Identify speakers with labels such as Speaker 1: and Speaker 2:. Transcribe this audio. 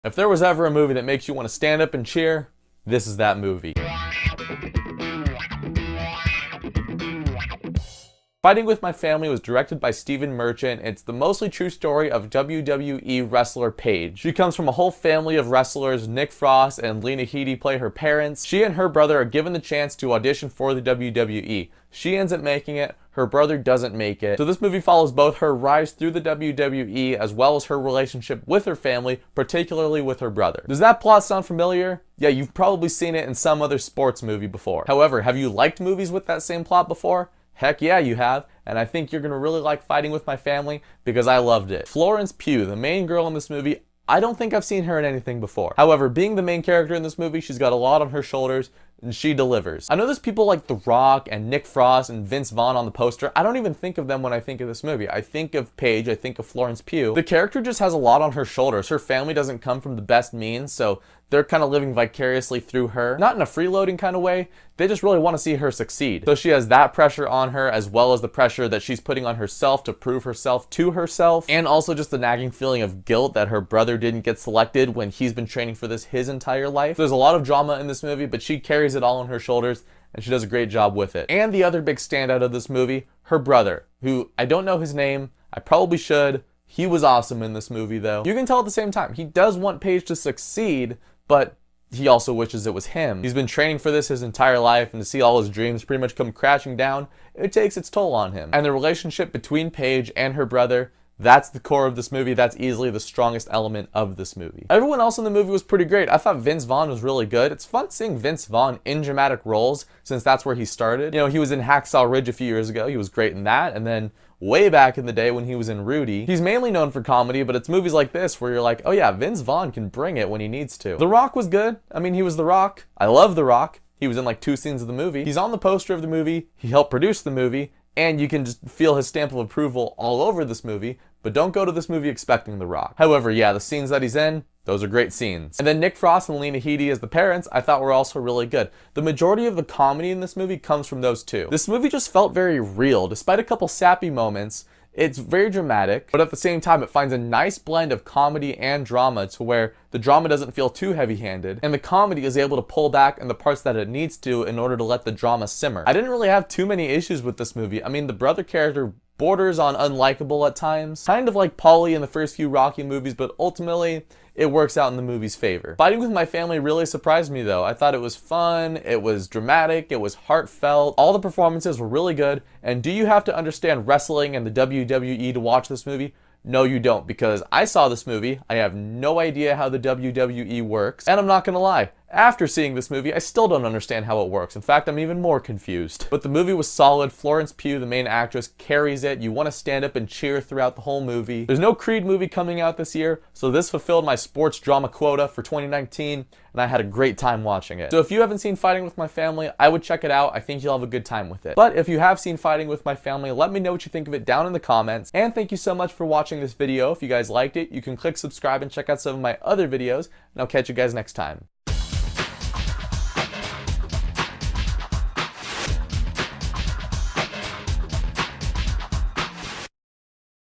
Speaker 1: If there was ever a movie that makes you want to stand up and cheer, this is that movie. Fighting with My Family was directed by Stephen Merchant. It's the mostly true story of WWE wrestler Paige. She comes from a whole family of wrestlers. Nick Frost and Lena Headey play her parents. She and her brother are given the chance to audition for the WWE. She ends up making it. Her brother doesn't make it. So this movie follows both her rise through the WWE as well as her relationship with her family, particularly with her brother. Does that plot sound familiar? Yeah, you've probably seen it in some other sports movie before. However, have you liked movies with that same plot before? Heck yeah, you have, and I think you're gonna really like Fighting with My Family because I loved it. Florence Pugh, the main girl in this movie, I don't think I've seen her in anything before. However, being the main character in this movie, she's got a lot on her shoulders, and she delivers. I know there's people like The Rock and Nick Frost and Vince Vaughn on the poster. I don't even think of them when I think of this movie. I think of Paige, I think of Florence Pugh. The character just has a lot on her shoulders. Her family doesn't come from the best means, so they're kind of living vicariously through her. Not in a freeloading kind of way, they just really want to see her succeed. So she has that pressure on her as well as the pressure that she's putting on herself to prove herself to herself, and also just the nagging feeling of guilt that her brother didn't get selected when he's been training for this his entire life. There's a lot of drama in this movie, but she carries it all on her shoulders and she does a great job with it. And the other big standout of this movie, her brother, who I don't know his name, I probably should. He was awesome in this movie though. You can tell at the same time, he does want Paige to succeed, but he also wishes it was him. He's been training for this his entire life, and to see all his dreams pretty much come crashing down, it takes its toll on him. And the relationship between Paige and her brother, that's the core of this movie. That's easily the strongest element of this movie. Everyone else in the movie was pretty great. I thought Vince Vaughn was really good. It's fun seeing Vince Vaughn in dramatic roles since that's where he started. You know, he was in Hacksaw Ridge a few years ago. He was great in that. And then way back in the day when he was in Rudy. He's mainly known for comedy, but it's movies like this where you're like, oh yeah, Vince Vaughn can bring it when he needs to. The Rock was good. I mean, he was The Rock. I love The Rock. He was in like 2 scenes of the movie. He's on the poster of the movie. He helped produce the movie. And you can just feel his stamp of approval all over this movie, but don't go to this movie expecting The Rock. However, yeah, the scenes that he's in, those are great scenes. And then Nick Frost and Lena Headey as the parents, I thought were also really good. The majority of the comedy in this movie comes from those two. This movie just felt very real, despite a couple sappy moments. It's very dramatic, but at the same time, it finds a nice blend of comedy and drama to where the drama doesn't feel too heavy-handed, and the comedy is able to pull back in the parts that it needs to in order to let the drama simmer. I didn't really have too many issues with this movie. I mean, the brother character borders on unlikable at times, kind of like Paulie in the first few Rocky movies, but ultimately, it works out in the movie's favor. Fighting with My Family really surprised me though. I thought it was fun, it was dramatic, it was heartfelt, all the performances were really good, and do you have to understand wrestling and the WWE to watch this movie? No, you don't, because I saw this movie, I have no idea how the WWE works, and I'm not gonna lie, after seeing this movie, I still don't understand how it works. In fact, I'm even more confused. But the movie was solid. Florence Pugh, the main actress, carries it. You want to stand up and cheer throughout the whole movie. There's no Creed movie coming out this year, so this fulfilled my sports drama quota for 2019, and I had a great time watching it. So if you haven't seen Fighting with My Family, I would check it out. I think you'll have a good time with it. But if you have seen Fighting with My Family, let me know what you think of it down in the comments. And thank you so much for watching this video. If you guys liked it, you can click subscribe and check out some of my other videos, and I'll catch you guys next time.